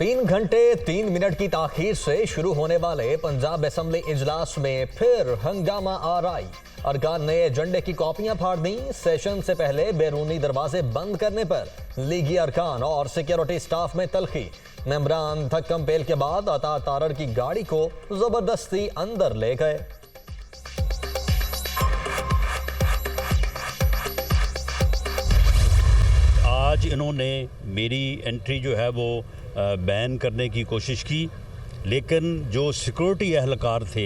3 घंटे 3 मिनट की ताखीर से शुरू होने वाले पंजाब असेंबली इजलास में फिर हंगामा आराई। अरकान ने एजेंडे की कॉपियां फाड़ दी। सेशन से पहले बैरूनी दरवाजे बंद करने पर लीगी अरकान और सिक्योरिटी स्टाफ में तलखी। मेंबरान थक्कम पेल के बाद अता तारड़ की गाड़ी को जबरदस्ती अंदर ले गए। आज इन्होंने मेरी एंट्री जो है वो बैन करने की कोशिश की, लेकिन जो सिक्योरिटी एहलकार थे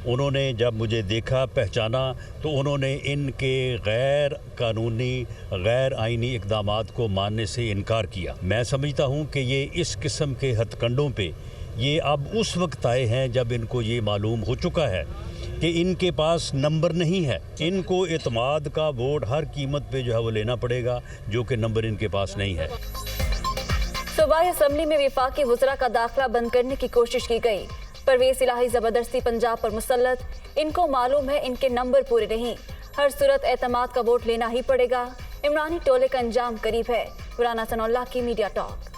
उन्होंने जब मुझे देखा, पहचाना, तो उन्होंने इनके गैर कानूनी गैर आइनी इक़दामात को मानने से इनकार किया। मैं समझता हूँ कि ये इस किस्म के हथकंडों पे ये अब उस वक्त आए हैं जब इनको ये मालूम हो चुका है कि इनके पास नंबर नहीं है। इनको एतमाद का वोट हर कीमत पे जो है वो लेना पड़ेगा, जो कि नंबर इनके पास नहीं है। सूबाई असम्बली में वफाकी वज़रा का दाखिला बंद करने की कोशिश की गई। परवेज़ इलाही जबरदस्ती पंजाब पर मुसल्लत। इनको मालूम है इनके नंबर पूरे नहीं, हर सूरत एतमाद का वोट लेना ही पड़ेगा। इमरानी टोले का अंजाम करीब है। राना सनउल्लाह की मीडिया टॉक।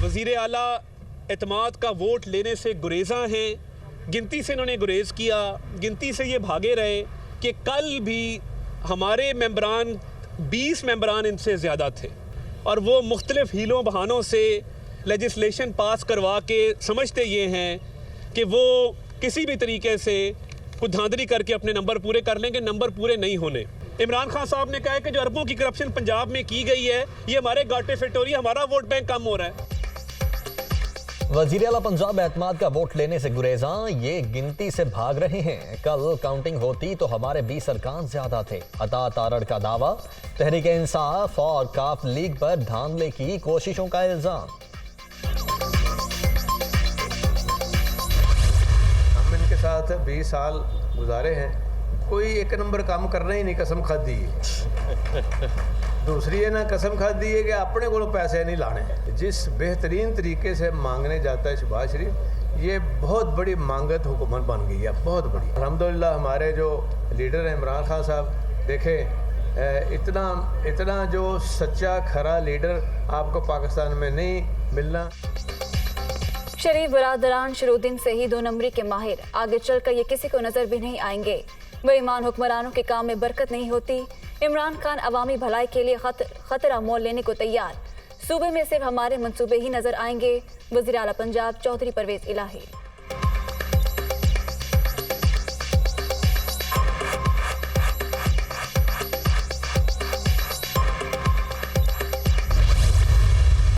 वज़ीर आला एतमाद का वोट लेने से गुरेज़ा हैं। गिनती से इन्होंने गुरेज़ किया, गिनती से ये भागे रहे कि कल भी हमारे मेंबरान 20 मेंबरान इनसे ज़्यादा थे और वो मुख्तलिफ हीलों बहानों से लेजिस्लेशन पास करवा के समझते ये हैं कि वो किसी भी तरीके से कुछ धांधली करके अपने नंबर पूरे कर लेंगे। नंबर पूरे नहीं होने। इमरान खान साहब ने कहा है कि जो अरबों की करप्शन पंजाब में की गई है, ये हमारे गाटे फिट हो रही है, हमारा वोट बैंक कम हो रहा है। वज़ीर आला पंजाब एतमाद का वोट लेने से गुरेजा, ये गिनती से भाग रहे हैं। कल काउंटिंग होती तो हमारे 20 अरकान ज्यादा थे। अता तारड़ का दावा, तहरीक इंसाफ और काफ लीग पर धांधले की कोशिशों का इल्जाम। हम इनके साथ 20 साल गुजारे हैं, कोई एक नंबर काम करना ही नहीं, कसम खादी है। दूसरी है ना, कसम खादी है कि अपने को पैसे नहीं लाने। जिस बेहतरीन तरीके से मांगने जाता है शहबाज शरीफ, ये बहुत बड़ी मांगत हुकूमत बन गई है, बहुत बड़ी। अल्हम्दुलिल्लाह हमारे जो लीडर हैं इमरान खान साहब, देखें इतना जो सच्चा खरा लीडर आपको पाकिस्तान में नहीं मिलना। शरीफ बरादरान शुरूद्दीन से ही 2 नंबरी के माहिर, आगे चलकर ये किसी को नजर भी नहीं आएंगे। बेईमान हुक्मरानों के काम में बरकत नहीं होती। इमरान खान अवामी भलाई के लिए खतरा मोल लेने को तैयार। सूबे में सिर्फ हमारे मंसूबे ही नजर आएंगे। वज़ीर आला पंजाब चौधरी परवेज़ इलाही।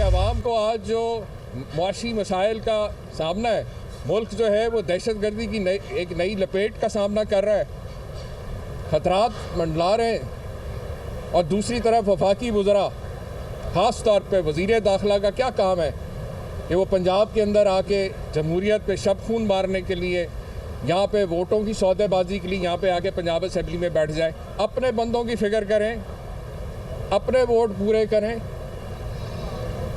अवाम को आज जो मुआशी मसाइल का सामना है, मुल्क जो है वो दहशतगर्दी की एक नई लपेट का सामना कर रहा है, खतरात मंडला रहे हैं। और दूसरी तरफ वफाकी वज़रा, ख़ास तौर पे वज़ीर दाखिला का क्या काम है कि वो पंजाब के अंदर आके जमहूरियत पे शब खून मारने के लिए, यहाँ पे वोटों की सौदेबाजी के लिए यहाँ पे आके पंजाब असम्बली में बैठ जाए। अपने बंदों की फ़िक्र करें, अपने वोट पूरे करें।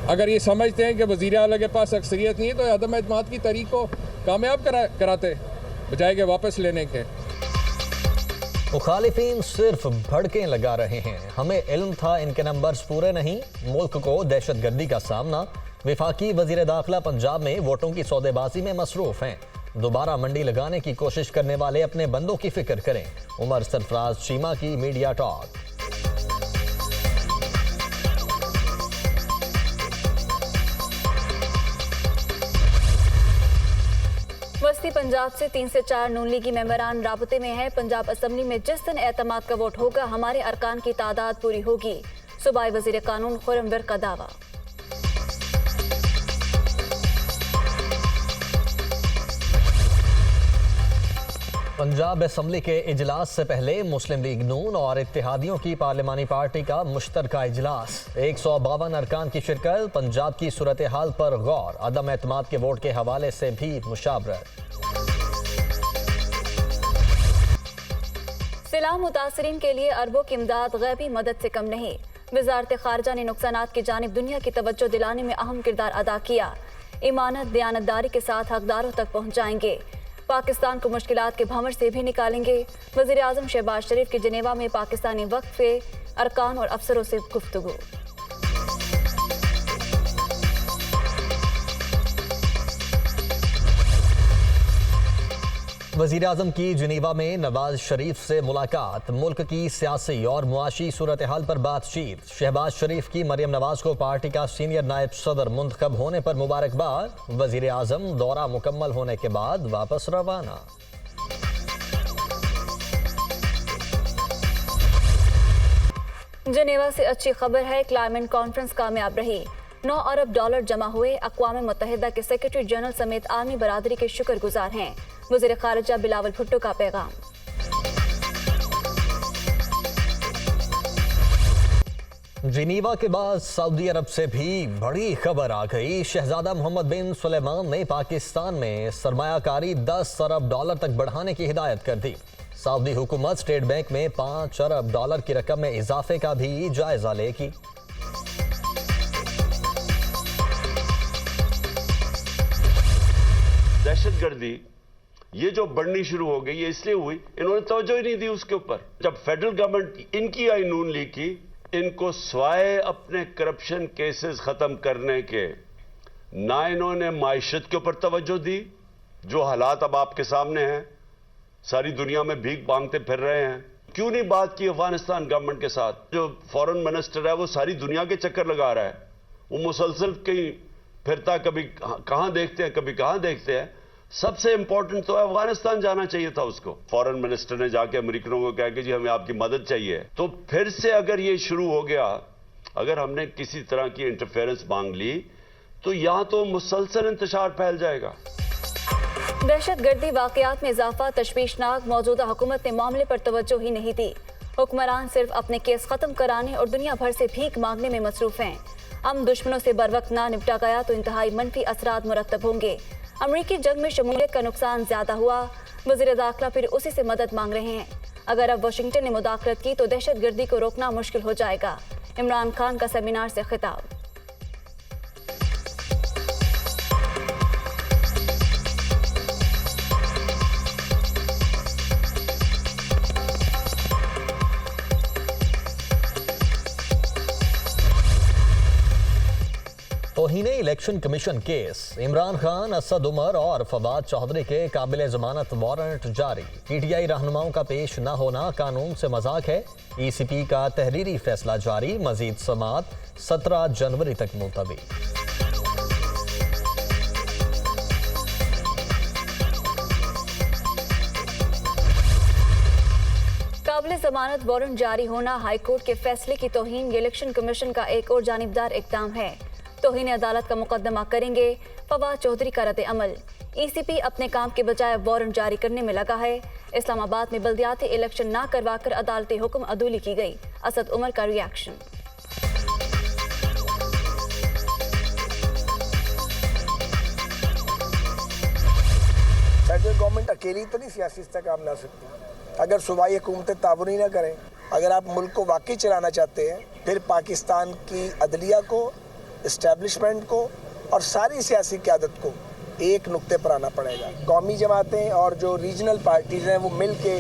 अगर ये समझते हैं कि वज़ीर आला के पास अक्सरियत नहीं है तो अदम एतमाद की तहरीक को कामयाब कराते बजाय के वापस लेने के। मुखालिफिन सिर्फ भड़कें लगा रहे हैं। हमें इल्म था इनके नंबर्स पूरे नहीं। मुल्क को दहशतगर्दी का सामना। वफाकी वज़ीर दाखिला पंजाब में वोटों की सौदेबाजी में मसरूफ हैं। दोबारा मंडी लगाने की कोशिश करने वाले अपने बंदों की फिक्र करें। उमर सरफराज चीमा की मीडिया टॉक। वस्ती पंजाब से 3 से 4 नून लीगी मेंबरान राबते में है। पंजाब असम्बली में जिस दिन एतमाद का वोट होगा, हमारे अरकान की तादाद पूरी होगी। सूबाई वज़ीर कानून खुर्रम का दावा। पंजाब असम्बली के इजलास से पहले मुस्लिम लीग नून और इत्तेहादियों की पार्लिमानी पार्टी का मुश्तरका इजलास। 152 अरकान की शिरकत। पंजाब की सूरत हाल पर गौर। अदम एतमाद के वोट के हवाले से भी मुशावरत। सैलाब मुतासरीन के लिए अरबों की इमदाद गैबी मदद से कम नहीं। वज़ारत खारजा ने नुकसानात की जानिब दुनिया की तवज्जो दिलाने में अहम किरदार अदा किया। इमानत दयानतदारी के साथ हकदारों तक पहुँचाएंगे। पाकिस्तान को मुश्किलात के भंवर से भी निकालेंगे। वज़ीर आज़म शहबाज शरीफ की जिनेवा में पाकिस्तानी वक्फ के अरकान और अफसरों से गुफ्तगू। वज़ीर आज़म की जिनेवा में नवाज शरीफ से मुलाकात, मुल्क की सियासी और मुआशी सूरत हाल पर बातचीत। शहबाज शरीफ की मरियम नवाज को पार्टी का सीनियर नायब सदर मुंतखब होने पर मुबारकबाद। वज़ीर आज़म दौरा मुकम्मल होने के बाद वापस रवाना। जिनेवा से अच्छी खबर है, क्लाइमेट कॉन्फ्रेंस कामयाब रही। 9 अरब डॉलर जमा हुए। अक़वाम मुत्तहिदा के सेक्रेटरी जनरल समेत आर्मी बरादरी के शुक्रगुजार हैं। वज़ीर ख़ारिजा बिलावल भुट्टो का पैगाम। जिनेवा के बाद सऊदी अरब से भी बड़ी खबर आ गई। शहजादा मोहम्मद बिन सुलेमान ने पाकिस्तान में सरमायाकारी 10 अरब डॉलर तक बढ़ाने की हिदायत कर दी। सऊदी हुकूमत स्टेट बैंक में 5 अरब डॉलर की रकम में इजाफे का भी जायजा लेगी। दहशतगर्दी ये जो बढ़नी शुरू हो गई, ये इसलिए हुई इन्होंने तवज्जो ही नहीं दी उसके ऊपर। जब फेडरल गवर्नमेंट इनकी आई नून लीग की, इनको स्वाय अपने करप्शन केसेस खत्म करने के, ना इन्होंने माइशत के ऊपर तवज्जो दी, जो हालात अब आपके सामने हैं, सारी दुनिया में भीख मांगते फिर रहे हैं। क्यों नहीं बात की अफगानिस्तान गवर्नमेंट के साथ? जो फॉरेन मिनिस्टर है वो सारी दुनिया के चक्कर लगा रहा है, वो मुसलसल कहीं फिरता, कभी कहां देखते हैं कभी कहां देखते हैं। सबसे इंपॉर्टेंट तो अफगानिस्तान जाना चाहिए था उसको। फॉरेन मिनिस्टर ने जाके अमेरिकनों को कहा कि जी हमें आपकी मदद चाहिए। तो फिर से अगर ये शुरू हो गया, अगर हमने किसी तरह की इंटरफेरेंस मांग ली, तो यहां तो मुसलसल इंतशार फैल जाएगा। दहशतगर्दी वाकयात में इजाफा तशवीशनाक। मौजूदा हुकूमत ने मामले पर तवज्जो ही नहीं दी। हुक्मरान सिर्फ अपने केस खत्म कराने और दुनिया भर से भीख मांगने में मसरूफ हैं। हम दुश्मनों से बर वक्त ना निपटा गया तो इंतहाई मनफी असरात मुरतब होंगे। अमरीकी जंग में शमूलियत का नुकसान ज्यादा हुआ। वज़ीर दाखिला फिर उसी से मदद मांग रहे हैं। अगर अब वाशिंगटन ने मुदाखलत की तो दहशतगर्दी को रोकना मुश्किल हो जाएगा। इमरान खान का सेमिनार से खिताब। तौहीन election commission case, Imran Khan, Asad Umar और फवाद चौधरी के काबिल जमानत वारंट जारी। पीटीआई रहनुमाओं का पेश न होना कानून से मजाक है। ईसीपी का तहरीरी फैसला जारी। मजीद समात 17 जनवरी तक मुलतवी। काबिल जमानत वारंट जारी होना हाईकोर्ट के फैसले की तौहीन। ये इलेक्शन कमीशन का एक और जानिबदार इक़दाम है। तौहीन अदालत का मुकदमा करेंगे फवाद चौधरी का रद्द अमल। ईसीपी अपने काम के बजाय वारंट जारी करने में लगा है। इस्लामाबाद में बल्दियाती इलेक्शन ना करवाकर अदालती हुक्म अदूली की गई। असद उमर का रिएक्शन। फेडरल गवर्नमेंट अकेली तो नहीं सियासी स्तर काम ला सकती। अगर सूबाई हुकूमतें ताबून ही ना करें, अगर आप मुल्क को वाकई चलाना चाहते हैं, फिर पाकिस्तान की अदलिया को, इस्टेब्लिशमेंट को और सारी सियासी क़यादत को एक नुक्ते पर आना पड़ेगा। कौमी जमातें और जो रीजनल पार्टीज़ हैं वो मिल के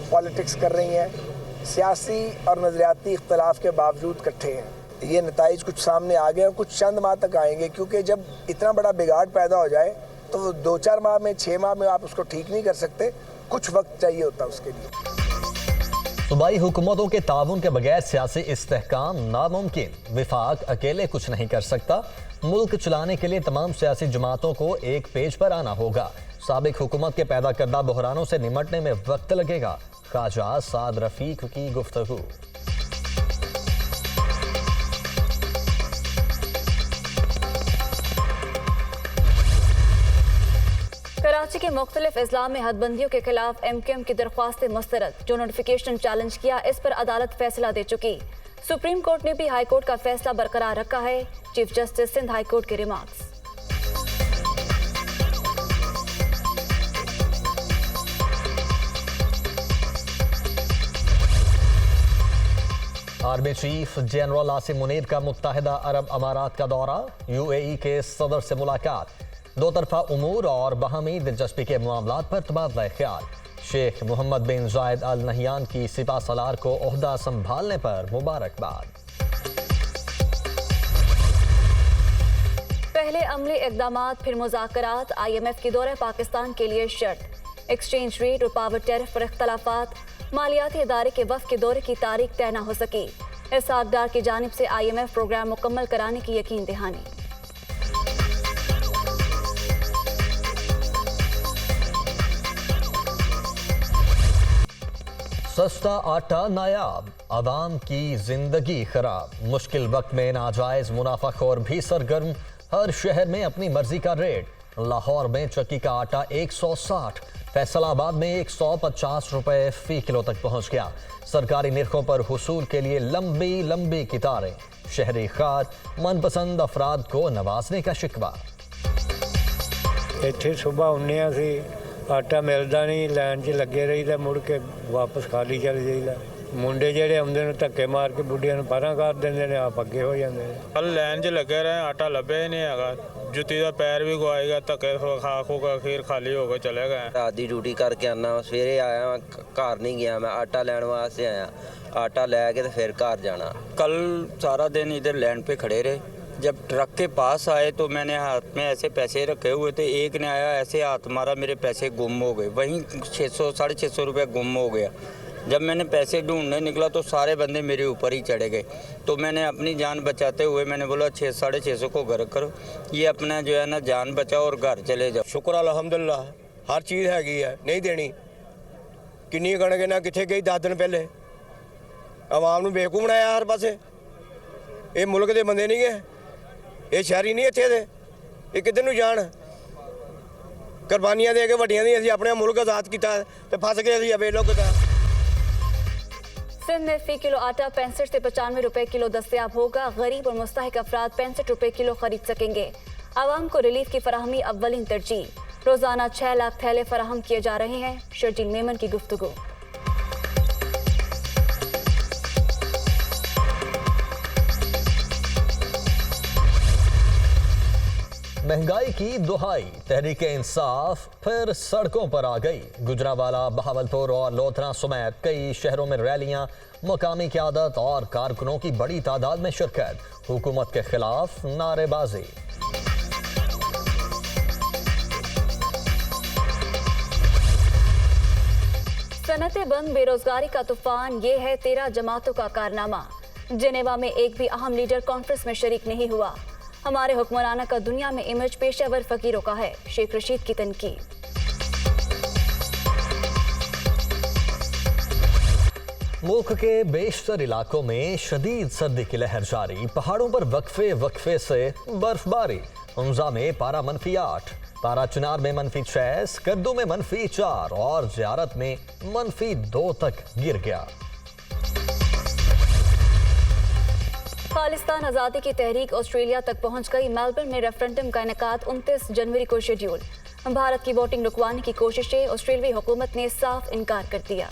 पॉलिटिक्स कर रही हैं, सियासी और नज़रियाती इख्तलाफ के बावजूद इकट्ठे हैं। ये नताइज कुछ सामने आ गए और कुछ चंद माह तक आएंगे, क्योंकि जब इतना बड़ा बिगाड़ पैदा हो जाए तो 2-4 माह में, 6 माह में आप उसको ठीक नहीं कर सकते। कुछ वक्त चाहिए होता है उसके लिए। सूबाई हुकूमतों के ताउन के बगैर सियासी इस्तेहकाम नामुमकिन। विफाक अकेले कुछ नहीं कर सकता। मुल्क चलाने के लिए तमाम सियासी जमातों को एक पेज पर आना होगा। साबिक हुकूमत के पैदा करदा बहरानों से निमटने में वक्त लगेगा। ख्वाजा साद रफीक की गुफ्तगू। कराची के मुख्तलिफ अजला में हदबंदियों के खिलाफ MQM की दरख्वास्तें मुस्तरद। जो नोटिफिकेशन चैलेंज किया, इस पर अदालत फैसला दे चुकी। सुप्रीम कोर्ट ने भी हाई कोर्ट का फैसला बरकरार रखा है। Chief justice Sindh high court के remarks. Army chief general Asim Munir का मुत्तहिदा अरब अमारात का दौरा। UAE के सदर से मुलाकात। दो तरफा उमूर और बाहमी दिलचस्पी के मामलात पर तबादला ख्याल। शेख मोहम्मद बिन जायद अल नहयान की सिपा सलार को ओहदा संभालने पर मुबारकबाद। पहले अमली इक़दामात फिर मुज़ाकरात। IMF की दौरे पाकिस्तान के लिए शर्त। एक्सचेंज रेट और पावर टैरिफ पर इख्तलाफात। मालियाती इदारे के वफ़द के दौरे की तारीख तय न हो सकी। इसहाक डार की जानिब से IMF प्रोग्राम मुकम्मल कराने की यकीन दहानी। सस्ता आटा नायाब, आवाम की जिंदगी खराब। मुश्किल वक्त में नाजायज मुनाफाखोर भी सरगर्म। हर शहर में अपनी मर्जी का रेट। लाहौर में चक्की का आटा 160, फैसलाबाद में 150 रुपए फी किलो तक पहुंच गया। सरकारी निर्खों पर हुसूल के लिए लंबी लंबी कितारें। शहरी खाद मनपसंद अफराद को नवाजने का शिकवा। ਇੱਥੇ ਸੁਬਾਹ ਹੁੰਨੇ ਆ ਸੀ ਆਟਾ ਮਿਲਦਾ ਨਹੀਂ, ਲਾਈਨ 'ਚ ਲੱਗੇ ਰਹੀਦਾ, ਮੁੜ ਕੇ ਵਾਪਸ ਖਾਲੀ ਚਲੇ ਜਾਈਦਾ। ਮੁੰਡੇ ਜਿਹੜੇ ਆਉਂਦੇ ਨੇ ਧੱਕੇ ਮਾਰ ਕੇ ਬੁੱਢੀਆਂ ਨੂੰ ਪਰਾਂ ਕਰ ਦਿੰਦੇ ਨੇ, ਆਪ ਅੱਗੇ ਹੋ ਜਾਂਦੇ ਨੇ। ਕੱਲ ਲਾਈਨ 'ਚ ਲੱਗੇ ਰਹੇ, ਆਟਾ ਲੱਭਿਆ ਹੀ ਨਹੀਂ ਹੈਗਾ। ਜੁੱਤੀ ਦਾ ਪੈਰ ਵੀ ਗਵਾਏਗਾ, ਧੱਕੇ ਖਾ ਖੋ ਕੇ ਅਖੀਰ ਖਾਲੀ ਹੋ ਕੇ ਚਲੇ ਗਏ। ਰਾਤ ਦੀ ਡਿਊਟੀ ਕਰਕੇ ਆਉਣਾ, ਸਵੇਰੇ ਆਇਆ, ਘਰ ਨਹੀਂ ਗਿਆ, ਮੈਂ ਆਟਾ ਲੈਣ ਵਾਸਤੇ ਆਇਆ। आटा ले के तो फिर घर जाना। कल सारा दिन इधर लैंड पे खड़े रहे। जब ट्रक के पास आए तो मैंने हाथ में ऐसे पैसे रखे हुए थे, एक ने आया ऐसे हाथ मारा, मेरे पैसे गुम हो गए। वहीं 600 650 रुपये गुम हो गया। जब मैंने पैसे ढूंढने निकला तो सारे बंदे मेरे ऊपर ही चढ़े गए। तो मैंने अपनी जान बचाते हुए मैंने बोला 600 को घर करो, ये अपना जो है ना जान बचाओ और घर चले जाओ। शुक्र अल्हम्दुलिल्लाह, हर चीज़ हैगी है, नहीं देनी। किन्नी कणक ना कितने गई 10 दिन पहले। आवाम ਨੂੰ ਬੇਵਕੂਫ ਬਣਾਇਆ ਹਰ ਪਾਸੇ। ਇਹ ਮੁਲਕ ਦੇ ਬੰਦੇ ਨਹੀਂ ਹੈ, ਇਹ ਸ਼ਹਿਰੀ ਨਹੀਂ ਇੱਥੇ ਦੇ। ਇਹ ਕਿੱਧਰ ਨੂੰ ਜਾਣ? ਕੁਰਬਾਨੀਆਂ ਦੇ ਕੇ ਵੱਡੀਆਂ ਦੀ ਅਸੀਂ ਆਪਣੇ ਮੁਲਕ ਆਜ਼ਾਦ ਕੀਤਾ ਤੇ ਫਸ ਗਏ ਅਸੀਂ ਅਬੇ ਲੋਕ ਦਾ। सिंध में फी किलो आटा 65 से 95 रुपए किलो दस्तयाब होगा। गरीब और मुस्तहिक अफराद 65 रुपए किलो खरीद सकेंगे। आवाम को रिलीफ की फराहमी अव्वलीन तरजीह। रोजाना 6 लाख थैले फराहम किए जा रहे हैं। शर्जील मेमन की गुफ्तगू। महंगाई की दुहाई, तहरीक इंसाफ फिर सड़कों पर आ गई। गुजरांवाला, बहावलपुर और लोधरा समेत कई शहरों में रैलियां, मकामी क़यादत और कारकुनों की बड़ी तादाद में शिरकत। हुकूमत के खिलाफ नारेबाजी। सनतें बंद, बेरोजगारी का तूफान, ये है 13 जमातों का कारनामा। जिनेवा में एक भी अहम लीडर कॉन्फ्रेंस में शरीक नहीं हुआ। हमारे हुक्मराना का दुनिया में इमेज पेशेवर फकीरों का है। शेख रशीद की तनकीद। मुल्क के बेशतर इलाकों में शदीद सर्दी की लहर जारी। पहाड़ों पर वक्फे वक्फे से बर्फबारी। हमजा में पारा -8, तारा चिनार में -6, स्कर्दू में -4 और ज़ियारत में -2 तक गिर गया। खालिस्तान आज़ादी की तहरीक ऑस्ट्रेलिया तक पहुंच गई। मेलबर्न में रेफरेंडम का इनेकाद 29 जनवरी को शेड्यूल। भारत की वोटिंग रुकवाने की कोशिशें, ऑस्ट्रेलियाई हुकूमत ने साफ इनकार कर दिया।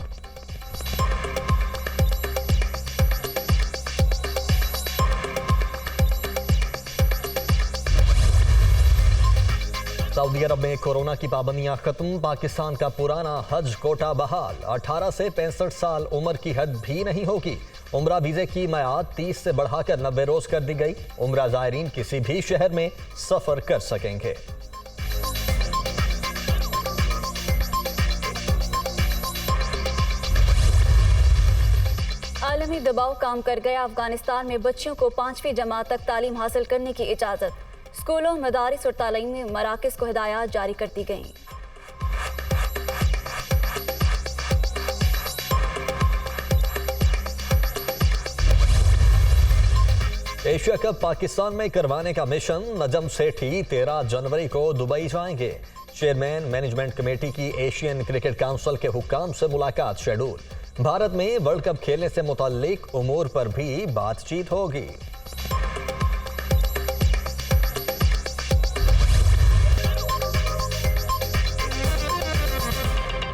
सऊदी अरब में कोरोना की पाबंदियां खत्म। पाकिस्तान का पुराना हज कोटा बहाल। 18 से 65 साल उम्र की हद भी नहीं होगी। उम्रा वीज़े की मियाद 30 से बढ़ाकर 90 रोज कर दी गई। उम्रा ज़ायरीन किसी भी शहर में सफर कर सकेंगे। आलमी दबाव काम कर गया। अफगानिस्तान में बच्चियों को 5वीं जमात तक तालीम हासिल करने की इजाज़त। स्कूलों, मदारिस और तालीमी मराकज़ को हिदायत जारी कर दी गई। एशिया कप पाकिस्तान में करवाने का मिशन। नजम सेठी 13 जनवरी को दुबई जाएंगे। चेयरमैन मैनेजमेंट कमेटी की एशियन क्रिकेट काउंसिल के हुक्काम से मुलाकात शेड्यूल। भारत में वर्ल्ड कप खेलने से मुताल्लिक उमूर पर भी बातचीत होगी।